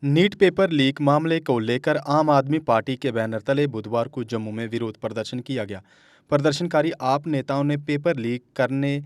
NEET paper leak मामले को लेकर आम आदमी पार्टी के बैनर तले बुधवार को जम्मू में विरोध प्रदर्शन किया गया। प्रदर्शनकारी आप नेताओं ने पेपर लीक करने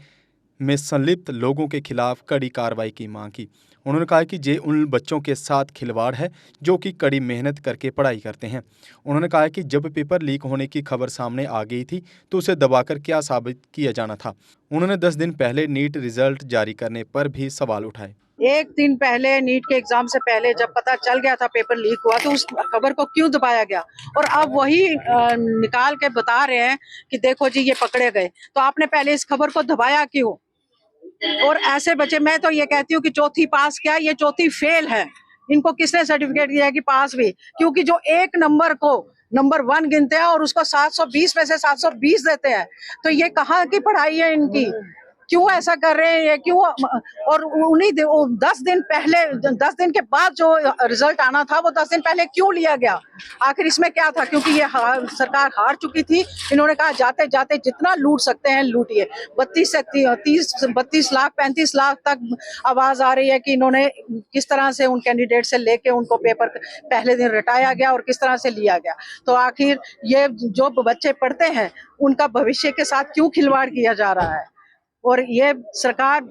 में संलिप्त लोगों के खिलाफ कड़ी कार्रवाई की मांग की। उन्होंने कहा कि ये उन बच्चों के साथ खिलवाड़ है जो कि कड़ी मेहनत करके पढ़ाई करते हैं। उन्होंने कहा कि जब पेपर लीक होने की खबर सामने आ गई थी तो उसे दबाकर क्या साबित किया जाना था। उन्होंने 10 दिन पहले नीट रिजल्ट जारी करने पर भी सवाल उठाए। एक दिन पहले नीट के एग्जाम से पहले जब पता चल गया था पेपर लीक हुआ तो उस खबर को क्यों दबाया गया, और अब वही निकाल के बता रहे हैं कि देखो जी ये पकड़े गए, तो आपने पहले इस खबर को दबाया क्यों? और ऐसे बच्चे, मैं तो ये कहती हूँ कि चौथी पास क्या, ये चौथी फेल है। इनको किसने सर्टिफिकेट दिया कि पास भी? क्योंकि जो एक नंबर को नंबर 1 गिनते हैं और उसको 720 में से 720 देते हैं, तो ये कहाँ की पढ़ाई है इनकी? क्यों ऐसा कर रहे हैं ये? क्यों? और उन्हीं 10 दिन पहले, 10 दिन के बाद जो रिजल्ट आना था वो 10 दिन पहले क्यों लिया गया? आखिर इसमें क्या था? क्योंकि ये सरकार हार चुकी थी। इन्होंने कहा जाते जाते जितना लूट सकते हैं लूटिए। 32 लाख 35 लाख तक आवाज आ रही है कि इन्होंने किस तरह से उन कैंडिडेट से लेके उनको पेपर पहले दिन रटाया गया और किस तरह से लिया गया। तो आखिर ये जो बच्चे पढ़ते हैं उनका भविष्य के साथ क्यों खिलवाड़ किया जा रहा है? और ये सरकार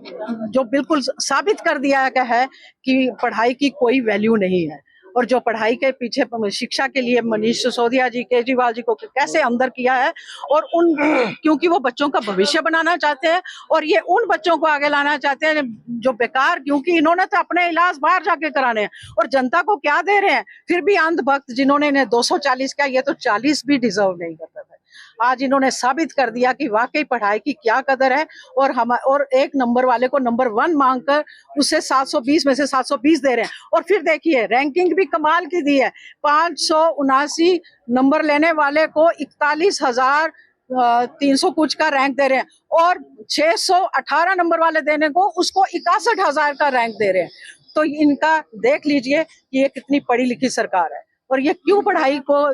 जो बिल्कुल साबित कर दिया गया है कि पढ़ाई की कोई वैल्यू नहीं है, और जो पढ़ाई के पीछे शिक्षा के लिए मनीष सिसोदिया जी, केजरीवाल जी को कैसे अंदर किया है, और उन क्योंकि वो बच्चों का भविष्य बनाना चाहते हैं और ये उन बच्चों को आगे लाना चाहते हैं जो बेकार, क्योंकि इन्होंने तो अपने इलाज बाहर जाके कराने हैं और जनता को क्या दे रहे हैं? फिर भी अंधभक्त जिन्होंने इन्हें 240 किया, ये तो 40 भी डिजर्व नहीं करता था। आज इन्होंने साबित कर दिया कि वाकई पढ़ाई की क्या कदर है, और एक नंबर वाले को नंबर 1 मांगकर उससे 720 में से 720 दे रहे हैं। और फिर देखिए रैंकिंग भी कमाल की दी है। 579 नंबर लेने वाले को 41,300 कुछ का रैंक दे रहे हैं, और 618 नंबर वाले देने को उसको 61,000 का रैंक दे रहे हैं। तो इनका देख लीजिए कि ये कितनी पढ़ी लिखी सरकार है, और ये क्यों पढ़ाई को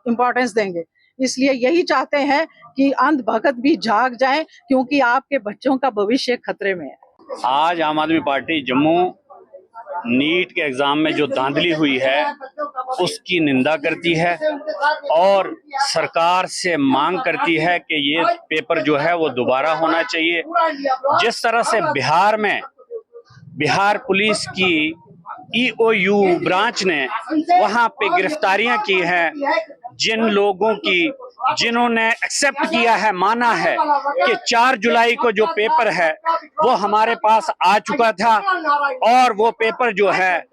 इम्पोर्टेंस देंगे। इसलिए यही चाहते हैं कि अंधभक्त भी जाग जाएं, क्योंकि आपके बच्चों का भविष्य खतरे में है। आज आम आदमी पार्टी जम्मू नीट के एग्जाम में जो धांधली हुई है उसकी निंदा करती है और सरकार से मांग करती है कि ये पेपर जो है वो दोबारा होना चाहिए। जिस तरह से बिहार पुलिस की EOU ब्रांच ने वहां पे गिरफ्तारियां की हैं, जिन लोगों की जिन्होंने एक्सेप्ट किया है, माना है कि 4 जुलाई को जो पेपर है वो हमारे पास आ चुका था और वो पेपर जो है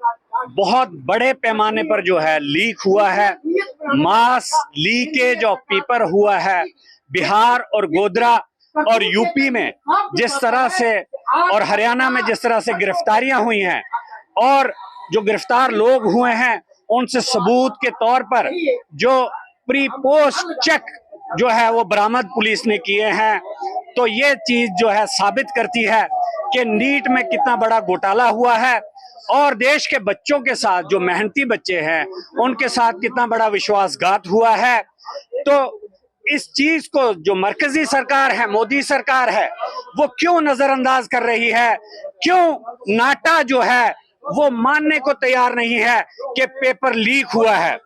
बहुत बड़े पैमाने पर जो है लीक हुआ है। मास लीकेज ऑफ पेपर हुआ है। बिहार और गोधरा और यूपी में जिस तरह से और हरियाणा में जिस तरह से गिरफ्तारियां हुई हैं, और जो गिरफ्तार लोग हुए हैं उनसे सबूत के तौर पर जो प्री पोस्ट चेक जो है वो बरामद पुलिस ने किए हैं, तो ये चीज जो है साबित करती है कि नीट में कितना बड़ा घोटाला हुआ है और देश के बच्चों के साथ, जो मेहनती बच्चे हैं उनके साथ कितना बड़ा विश्वासघात हुआ है। तो इस चीज को जो मरकजी सरकार है, मोदी सरकार है, वो क्यों नजरअंदाज कर रही है? क्यों नाटा जो है वो मानने को तैयार नहीं है कि पेपर लीक हुआ है?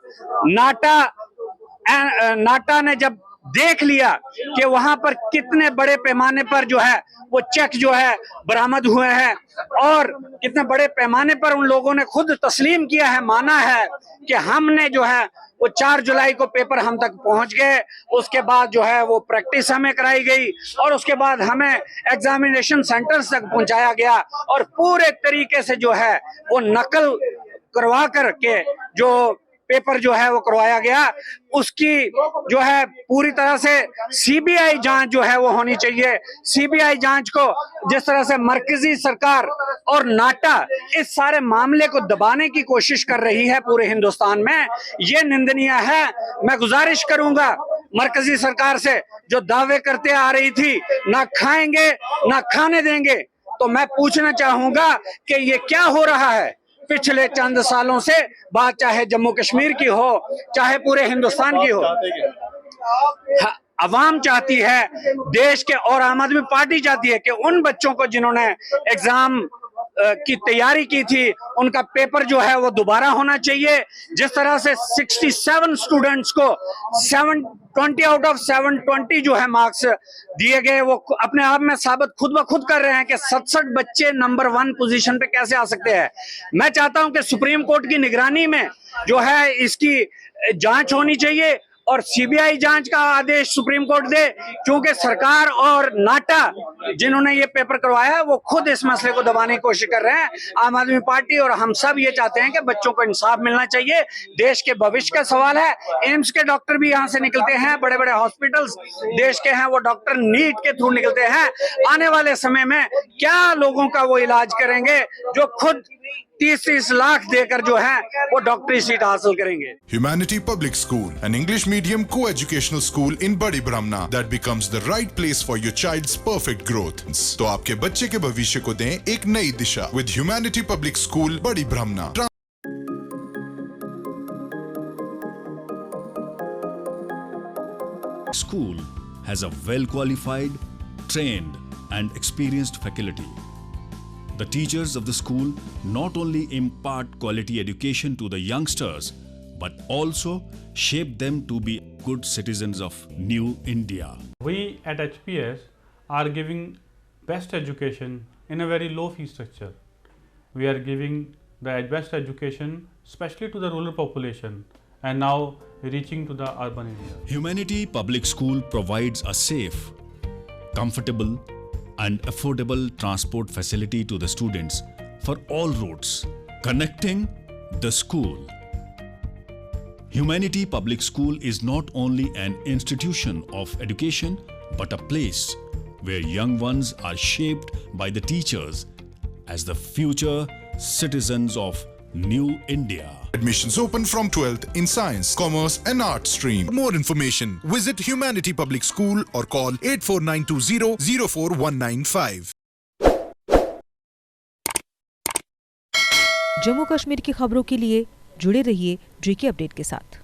नाटा ने जब देख लिया कि वहां पर कितने बड़े पैमाने पर जो है वो चेक जो है बरामद हुए हैं और कितने बड़े पैमाने पर उन लोगों ने खुद तस्लीम किया है, माना है कि हमने जो है वो 4 जुलाई को पेपर हम तक पहुंच गए, उसके बाद जो है वो प्रैक्टिस हमें कराई गई और उसके बाद हमें एग्जामिनेशन सेंटर्स तक पहुंचाया गया और पूरे तरीके से जो है वो नकल करवा करके जो पेपर जो है वो करवाया गया। उसकी जो है पूरी तरह से CBI जांच जो है वो होनी चाहिए। CBI जांच को जिस तरह से मरकजी सरकार और नाटा इस सारे मामले को दबाने की कोशिश कर रही है पूरे हिंदुस्तान में, ये निंदनीय है। मैं गुजारिश करूंगा मरकजी सरकार से, जो दावे करते आ रही थी ना खाएंगे ना खाने देंगे, तो मैं पूछना चाहूंगा कि ये क्या हो रहा है? पिछले चंद सालों से बात चाहे जम्मू कश्मीर की हो चाहे पूरे हिंदुस्तान की हो, अवाम चाहती है देश के, और आम आदमी पार्टी चाहती है कि उन बच्चों को जिन्होंने एग्जाम की तैयारी की थी उनका पेपर जो है वो दोबारा होना चाहिए। जिस तरह से 67 स्टूडेंट्स को 720 आउट ऑफ 720 जो है मार्क्स दिए गए, वो अपने आप में साबित खुद ब खुद कर रहे हैं कि 67 बच्चे नंबर 1 पोजीशन पे कैसे आ सकते हैं। मैं चाहता हूं कि सुप्रीम कोर्ट की निगरानी में जो है इसकी जांच होनी चाहिए और सीबीआई जांच का आदेश सुप्रीम कोर्ट दे, क्योंकि सरकार और नाटा जिन्होंने ये पेपर करवाया है वो खुद इस मसले को दबाने की कोशिश कर रहे हैं। आम आदमी पार्टी और हम सब ये चाहते हैं कि बच्चों को इंसाफ मिलना चाहिए। देश के भविष्य का सवाल है। एम्स के डॉक्टर भी यहाँ से निकलते हैं, बड़े बड़े हॉस्पिटल्स देश के हैं वो डॉक्टर नीट के थ्रू निकलते हैं। आने वाले समय में क्या लोगों का वो इलाज करेंगे जो खुद 30-30 लाख देकर जो है वो डॉक्टरी सीट हासिल करेंगे। Humanity Public School, an English medium co-educational school in Badi Brahmana that becomes the right place for your child's perfect growth. तो आपके बच्चे के भविष्य को दें एक नई दिशा with Humanity Public School, Badi Brahmana. School has a well-qualified, trained and experienced faculty. The teachers of the school not only impart quality education to the youngsters, but also shape them to be good citizens of New India. We at HPS are giving best education in a very low fee structure. We are giving the best education especially to the rural population and now reaching to the urban area. Humanity Public School provides a safe, comfortable and affordable transport facility to the students for all routes connecting the school. Humanity Public School is not only an institution of education but a place where young ones are shaped by the teachers as the future citizens of New India. Admissions open from 12th in Science, Commerce and Art stream. For more information, visit Humanity Public School or call 84920 Jammu Kashmir की खबरों के लिए जुड़े रहिए JK update के साथ।